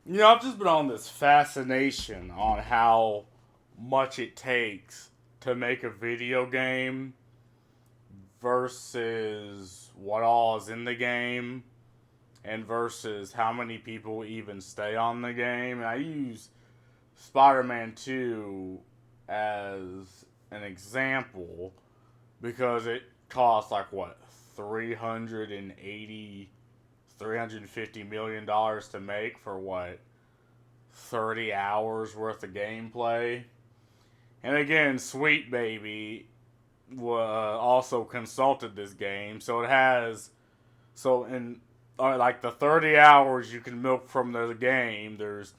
I've just been on this fascination on how much it takes to make a video game versus what all is in the game and versus how many people even stay on the game. And I use Spider Man 2 as an example because it costs like what, 380 $350 million to make for what, 30 hours worth of gameplay. And again, Sweet Baby also consulted this game, so it has so in like the 30 hours you can milk from the game. There's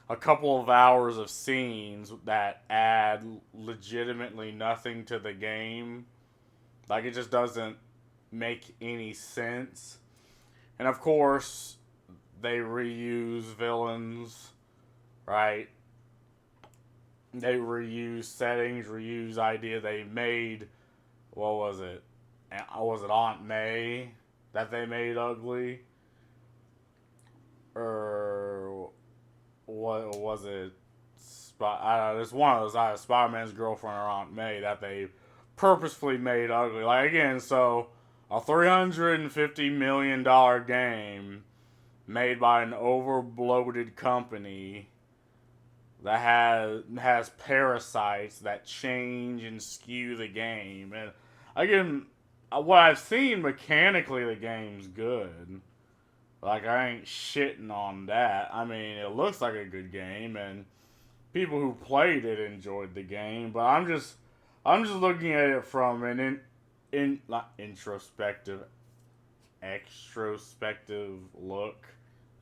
a couple of hours of scenes that add legitimately nothing to the game. Like it just doesn't make any sense. And of course, they reuse villains, right? They reuse settings, reuse idea. They made, what was it? Was it Aunt May that they made ugly? Or what was it? It's one of those, either Spider Man's girlfriend or Aunt May that they purposefully made ugly. Like, again, so a $350 million game made by an overbloated company that has parasites that change and skew the game. And again, what I've seen mechanically, the game's good. Like I ain't shitting on that. I mean, it looks like a good game, and people who played it enjoyed the game. But I'm just looking at it from an not introspective, extrospective look.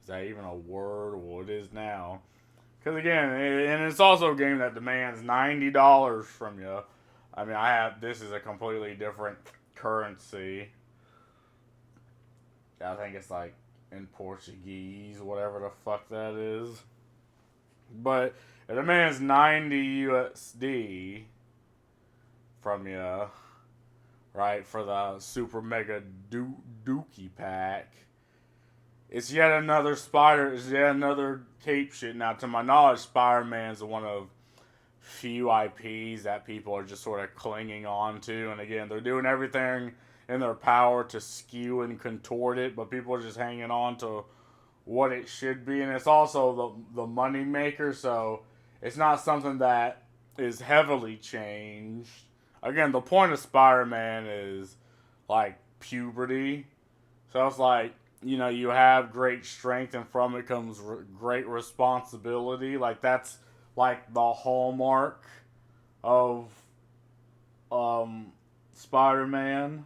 Is that even a word? Well, it is now. Because again, and it's also a game that demands $90 from you. I mean, this is a completely different currency. I think it's like in Portuguese, whatever the fuck that is. But it demands 90 USD from you, right, for the Super Mega Dookie Pack. It's yet another It's yet another cape shit. Now, to my knowledge, Spider Man's one of few IPs that people are just sort of clinging on to. And again, they're doing everything in their power to skew and contort it, but people are just hanging on to what it should be. And it's also the money maker, so it's not something that is heavily changed. Again, the point of Spider Man is like puberty. So it's like, you have great strength, and from it comes great responsibility. Like that's like the hallmark of Spider-Man.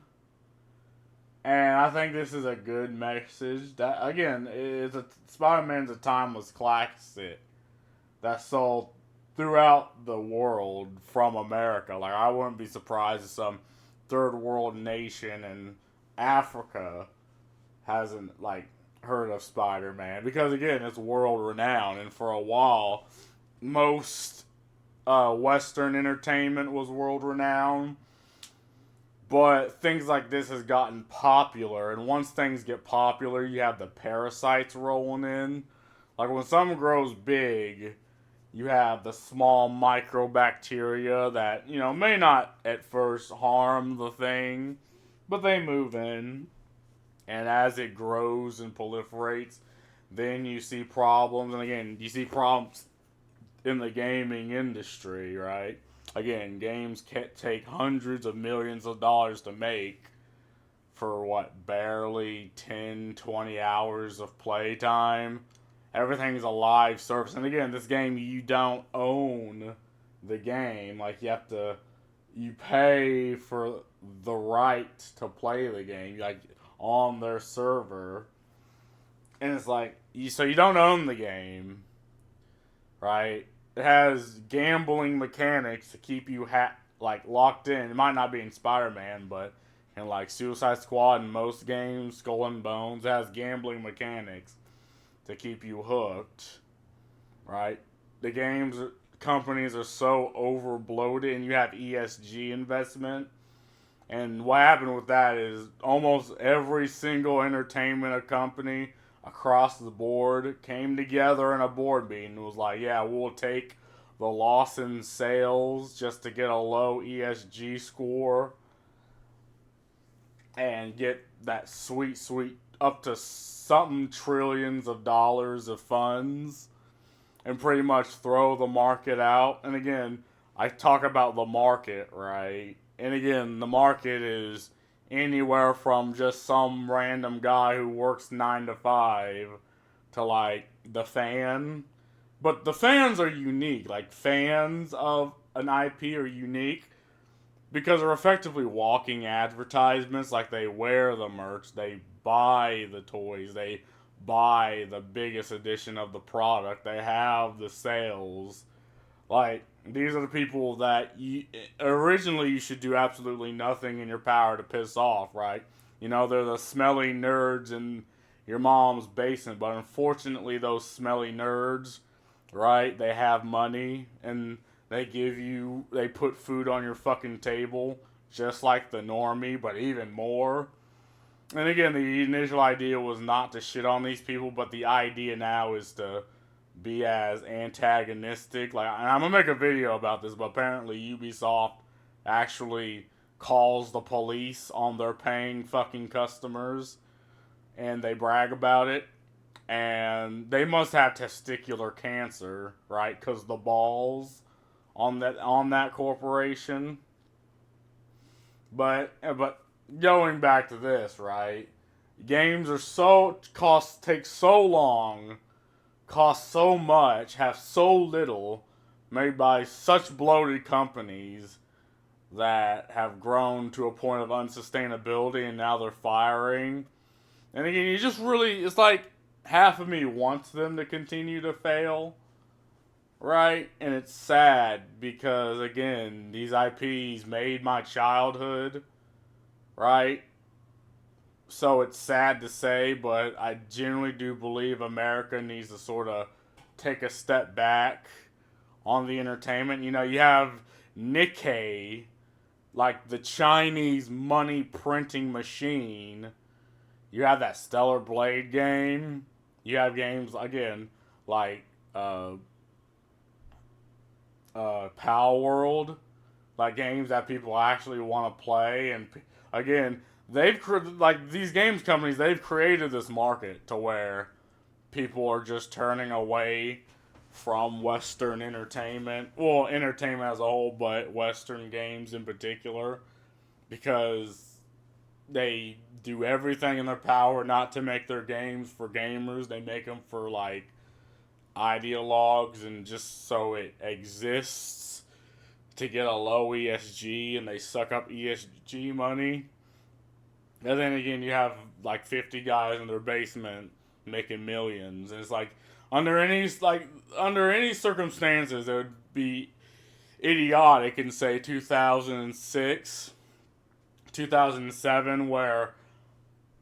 And I think this is a good message. That again, Spider-Man's a timeless classic that's sold throughout the world from America. Like I wouldn't be surprised if some third world nation in Africa hasn't like heard of Spider-Man, because again, it's world renowned, and for a while most Western entertainment was world renowned. But things like this has gotten popular, and once things get popular, you have the parasites rolling in. Like when something grows big, you have the small microbacteria that, may not at first harm the thing, but they move in. And as it grows and proliferates, then you see problems. And again, you see problems in the gaming industry, right? Again, games can take hundreds of millions of dollars to make for what, barely 10, 20 hours of playtime. Everything's a live service. And again, this game, you don't own the game. Like, you pay for the right to play the game, like, on their server. And it's like, so you don't own the game, right? It has gambling mechanics to keep you like locked in. It might not be in Spider-Man, but in like Suicide Squad and most games, Skull and Bones, it has gambling mechanics to keep you hooked, right? The games companies are so over bloated, and you have ESG investment. And what happened with that is almost every single entertainment company across the board came together in a board meeting and was like, yeah, we'll take the loss in sales just to get a low ESG score and get that sweet, sweet up to something trillions of dollars of funds and pretty much throw the market out. And again, I talk about the market, right? And again, the market is anywhere from just some random guy who works 9 to 5 to like the fan. But the fans are unique. Like, fans of an IP are unique because they're effectively walking advertisements. Like, they wear the merch, they buy the toys, they buy the biggest edition of the product, they have the sales. Like, these are the people that originally you should do absolutely nothing in your power to piss off, right? You know, they're the smelly nerds in your mom's basement, but unfortunately, those smelly nerds, right? They have money and they put food on your fucking table, just like the normie, but even more. And again, the initial idea was not to shit on these people, but the idea now is to be as antagonistic. Like, and I'm gonna make a video about this, but apparently Ubisoft actually calls the police on their paying fucking customers, and they brag about it. And they must have testicular cancer, right? Because the balls on that corporation. But going back to this, right? Games are take so long, cost so much, have so little, made by such bloated companies that have grown to a point of unsustainability, and now they're firing. And again, you just really, it's like half of me wants them to continue to fail, right? And it's sad because, again, these IPs made my childhood, right? So it's sad to say, but I genuinely do believe America needs to sort of take a step back on the entertainment. You know, you have Nikkei, like the Chinese money printing machine. You have that Stellar Blade game. You have games, again, like Power World, like games that people actually want to play. And again, like these games companies, they've created this market to where people are just turning away from Western entertainment. Well, entertainment as a whole, but Western games in particular, because they do everything in their power not to make their games for gamers. They make them for like ideologues and just so it exists to get a low ESG, and they suck up ESG money. And then again, you have like 50 guys in their basement making millions, and it's like under any circumstances, it would be idiotic in say 2006, 2007, where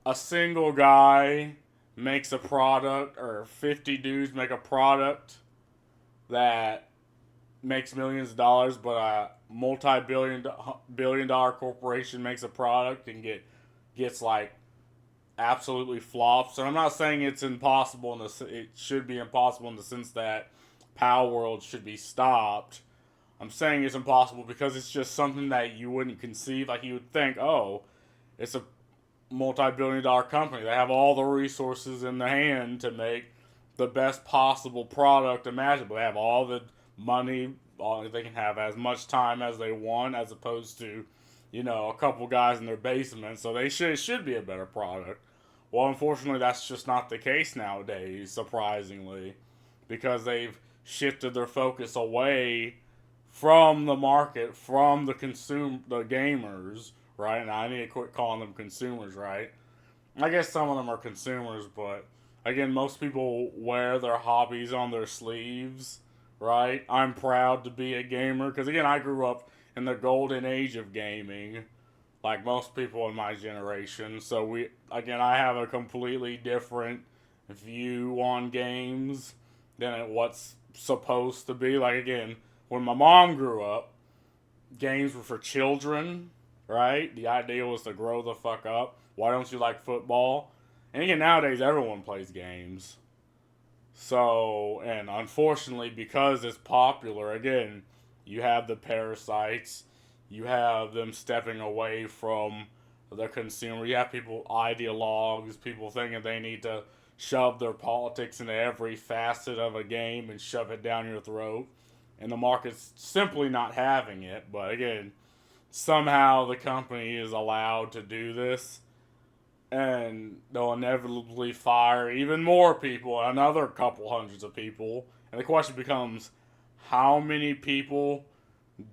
a single guy makes a product, or 50 dudes make a product that makes millions of dollars, but a multi-billion dollar corporation makes a product and gets like absolutely flops. And I'm not saying it's impossible, it should be impossible in the sense that Power World should be stopped. I'm saying it's impossible because it's just something that you wouldn't conceive. Like, you would think, oh, it's a multi-billion dollar company. They have all the resources in their hand to make the best possible product imaginable. They have all the money. They can have as much time as they want, as opposed to, you know, a couple guys in their basement. So it should be a better product. Well, unfortunately, that's just not the case nowadays, surprisingly, because they've shifted their focus away from the market, from the gamers, right? And I need to quit calling them consumers, right? I guess some of them are consumers, but again, most people wear their hobbies on their sleeves, right? I'm proud to be a gamer because, again, I grew up in the golden age of gaming, like most people in my generation. So I have a completely different view on games than what's supposed to be. Like, again, when my mom grew up, games were for children, right? The idea was to grow the fuck up. Why don't you like football? And again, nowadays everyone plays games. So, and unfortunately, because it's popular, again, you have the parasites, you have them stepping away from the consumer, you have people, ideologues, people thinking they need to shove their politics into every facet of a game and shove it down your throat. And the market's simply not having it. But again, somehow the company is allowed to do this, and they'll inevitably fire even more people, another couple hundreds of people. And the question becomes, how many people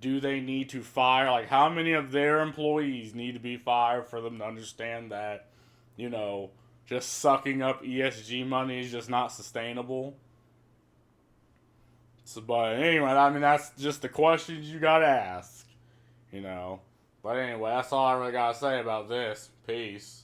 do they need to fire? Like, how many of their employees need to be fired for them to understand that, you know, just sucking up ESG money is just not sustainable? So, but anyway, I mean, that's just the questions you gotta ask, you know. But anyway, that's all I really gotta say about this. Peace.